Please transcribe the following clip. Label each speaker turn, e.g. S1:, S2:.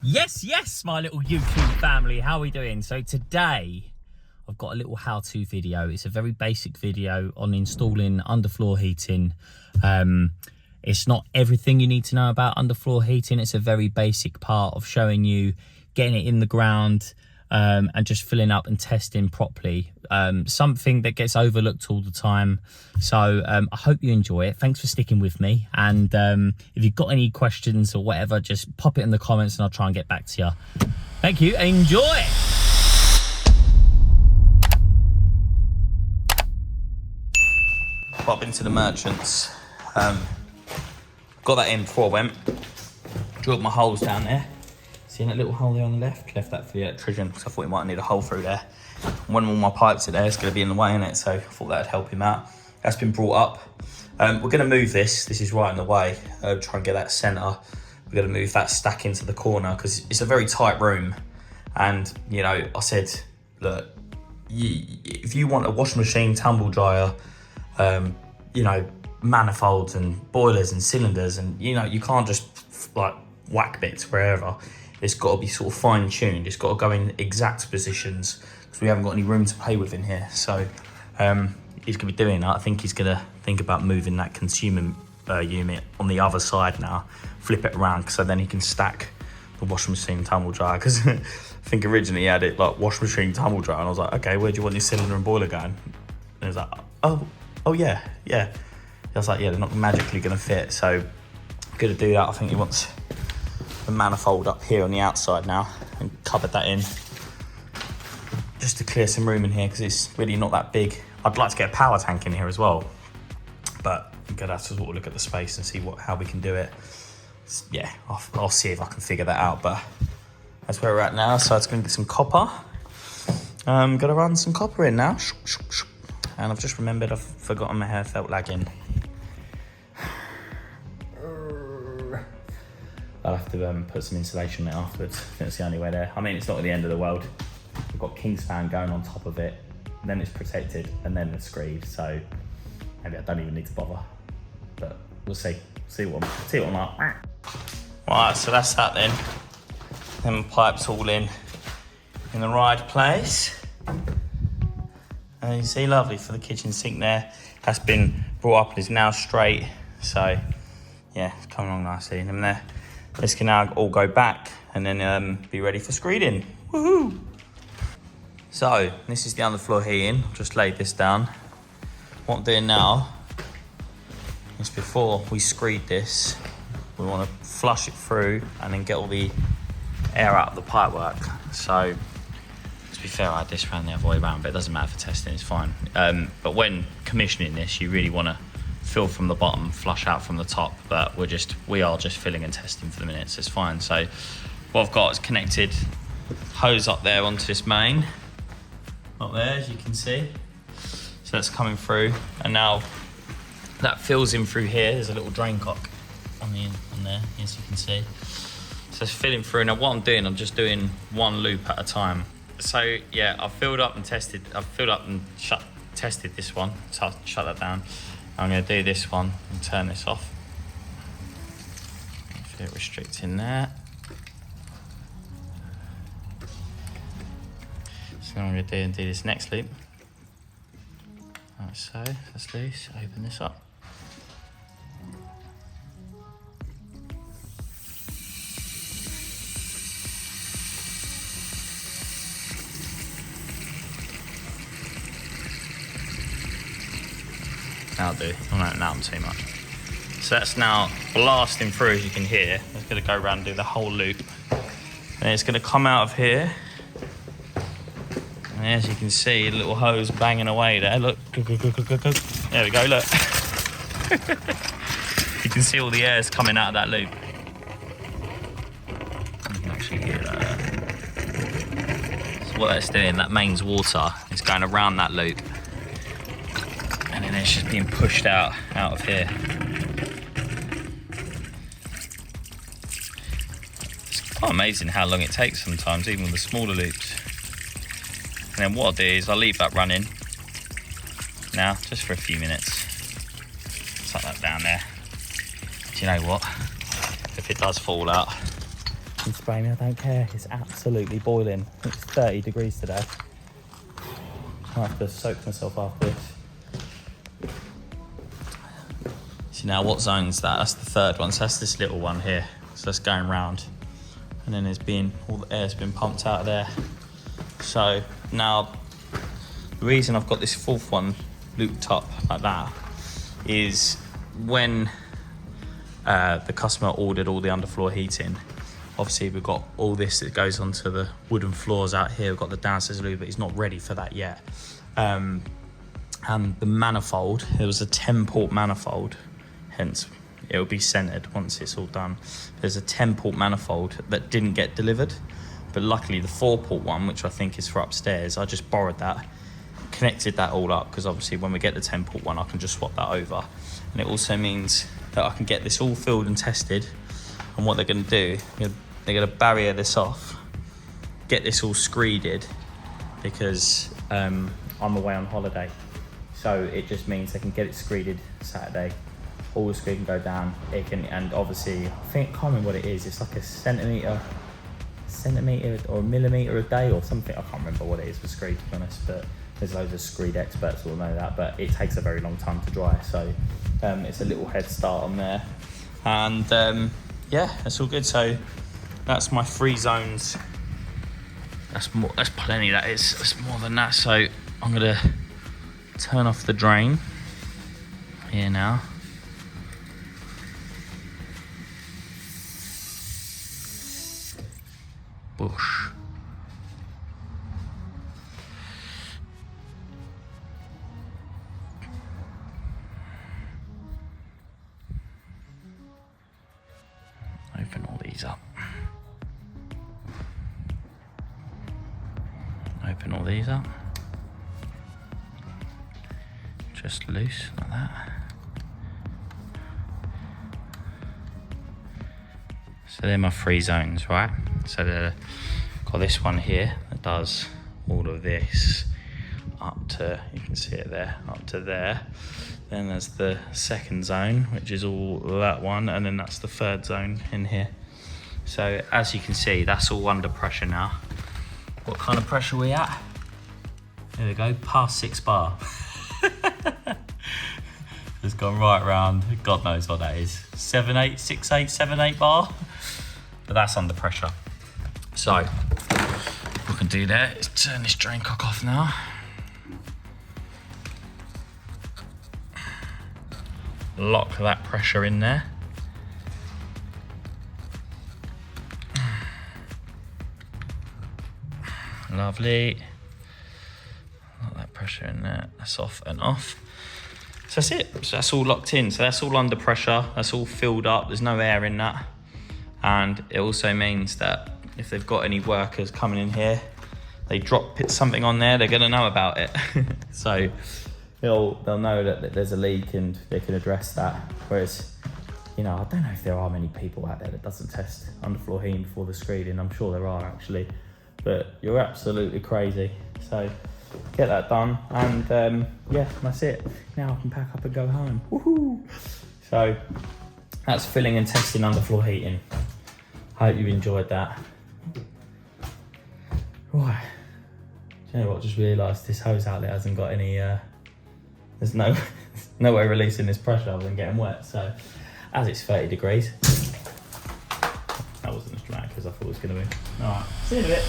S1: Yes, my little YouTube family, how are we doing? So today I've got a little how-to video. It's a very basic video on installing underfloor heating. It's not everything you need to know about underfloor heating. It's a very basic part of showing you getting it in the ground and just filling up and testing properly. Something that gets overlooked all the time. So I hope you enjoy it. Thanks for sticking with me. And if you've got any questions or whatever, just pop it in the comments and I'll try and get back to you. Thank you. Enjoy. Pop into the Merchants. Got that in before I went. Drilled my holes down there. See that little hole there on the left? Left that for the electrician because I thought he might need a hole through there. One of all my pipes are there, it's going to be in the way, innit? So I thought that'd help him out. That's been brought up. We're going to move this. This is right in the way. Try and get that centre. We're going to move that stack into the corner because it's a very tight room. And, you know, I said, look, if you want a washing machine, tumble dryer, you know, manifolds and boilers and cylinders, and, you know, you can't just, like, whack bits wherever. It's got to be sort of fine-tuned. It's got to go in exact positions because we haven't got any room to play with in here. So he's going to be doing that. I think he's going to think about moving that consumer unit on the other side now, flip it around so then he can stack the washing machine tumble dryer. Because I think originally he had it like washing machine tumble dryer, and I was like, okay, where do you want your cylinder and boiler going? And he was like, oh yeah. I was like, yeah, they're not magically going to fit. So I'm going to do that. I think he wants the manifold up here on the outside now and covered that in just to clear some room in here because it's really not that big. I'd like to get a power tank in here as well, but I'm gonna have to sort of look at the space and see how we can do it. Yeah, I'll see if I can figure that out, but that's where we're at now. So it's gonna get some copper. Gotta run some copper in now. And I've just remembered I've forgotten my hair felt lagging. I'll have to put some insulation on it afterwards. I think that's the only way there. I mean, it's not the end of the world. We've got Kingspan going on top of it, then it's protected, and then it's screed. So maybe I don't even need to bother. But we'll see. See what I'm like. Right, so that's that then. Them pipes all in the right place. And you see, lovely for the kitchen sink there. That's been brought up and is now straight. So yeah, it's coming along nicely. And then there. This can now all go back and then be ready for screeding. Woohoo! So this is the underfloor heating. I've just laid this down. What I'm doing now is before we screed this, we want to flush it through and then get all the air out of the pipework. So to be fair, I had this round the other way around, but it doesn't matter for testing, it's fine. But when commissioning this, you really want to fill from the bottom, flush out from the top, but we are just filling and testing for the minute, so it's fine. So what I've got is connected hose up there onto this main, up there as you can see. So that's coming through, and now that fills in through here. There's a little drain cock on there, as you can see. So it's filling through. Now what I'm doing, I'm just doing one loop at a time. So yeah, I've filled up and tested. I've filled up and tested this one. So I'll shut that down. I'm going to do this one and turn this off. Feel it restricting there. So what I'm going to do this next loop. Like so, that's loose. Open this up. That'll do. Oh, no, I'm too much. So that's now blasting through, as you can hear. It's going to go around and do the whole loop. And it's going to come out of here. And as you can see, a little hose banging away there. Look. There we go, look. You can see all the air's coming out of that loop. You can actually hear that. So what that's doing, that mains water is going around that loop. And then it's just being pushed out of here. It's quite amazing how long it takes sometimes, even with the smaller loops. And then what I'll do is I'll leave that running now, just for a few minutes. Tuck that down there. Do you know what? If it does fall out, can spray me, I don't care. It's absolutely boiling. It's 30 degrees today. I have to soak myself after this. So now what zone's that? That's the third one. So that's this little one here. So that's going round. And then all the air's been pumped out of there. So now the reason I've got this fourth one looped up like that is when the customer ordered all the underfloor heating, obviously we've got all this that goes onto the wooden floors out here. We've got the downstairs loo, but he's not ready for that yet. And the manifold, it was a 10-port manifold, hence it'll be centered once it's all done. There's a 10-port manifold that didn't get delivered, but luckily the 4-port one, which I think is for upstairs, I just borrowed that, connected that all up, because obviously when we get the 10-port one I can just swap that over. And it also means that I can get this all filled and tested. And what they're going to do, they're going to barrier this off, get this all screeded, because I'm away on holiday. So it just means they can get it screeded Saturday. All the screed can go down. It can, and obviously I can't remember what it is. It's like a centimetre or a millimetre a day or something. I can't remember what it is for screed, to be honest. But there's loads of screed experts who will know that. But it takes a very long time to dry, so it's a little head start on there. And yeah, that's all good. So that's my 3 zones. That's more. That's plenty. That is. That's more than that. So I'm gonna turn off the drain here now. Bush. Open all these up. Open all these up. Just loose like that. So they're my 3 zones, right? So they've got this one here that does all of this up to, you can see it there, up to there. Then there's the second zone, which is all that one, and then that's the third zone in here. So as you can see, that's all under pressure now. What kind of pressure are we at? There we go, past 6 bar. It's gone right round, God knows what that is. 7, 8, 6, 8, 7, 8 bar. But that's under pressure. So what we can do there is turn this drain cock off now. Lock that pressure in there. Lovely. Lock that pressure in there. That's off and off. So that's it. So that's all locked in. So that's all under pressure. That's all filled up. There's no air in that. And it also means that if they've got any workers coming in here, they drop something on there, they're going to know about it. So they'll know that there's a leak and they can address that. Whereas, you know, I don't know if there are many people out there that doesn't test underfloor heating before the screeding. I'm sure there are actually, but you're absolutely crazy. So get that done, and yeah, that's it. Now I can pack up and go home. Woohoo! So that's filling and testing underfloor heating. Hope you've enjoyed that. Right. Do you know what? I just realised this hose outlet hasn't got any. There's no way releasing this pressure other than getting wet. So, as it's 30 degrees, that wasn't as dramatic as I thought it was going to be. All right. See you in a bit.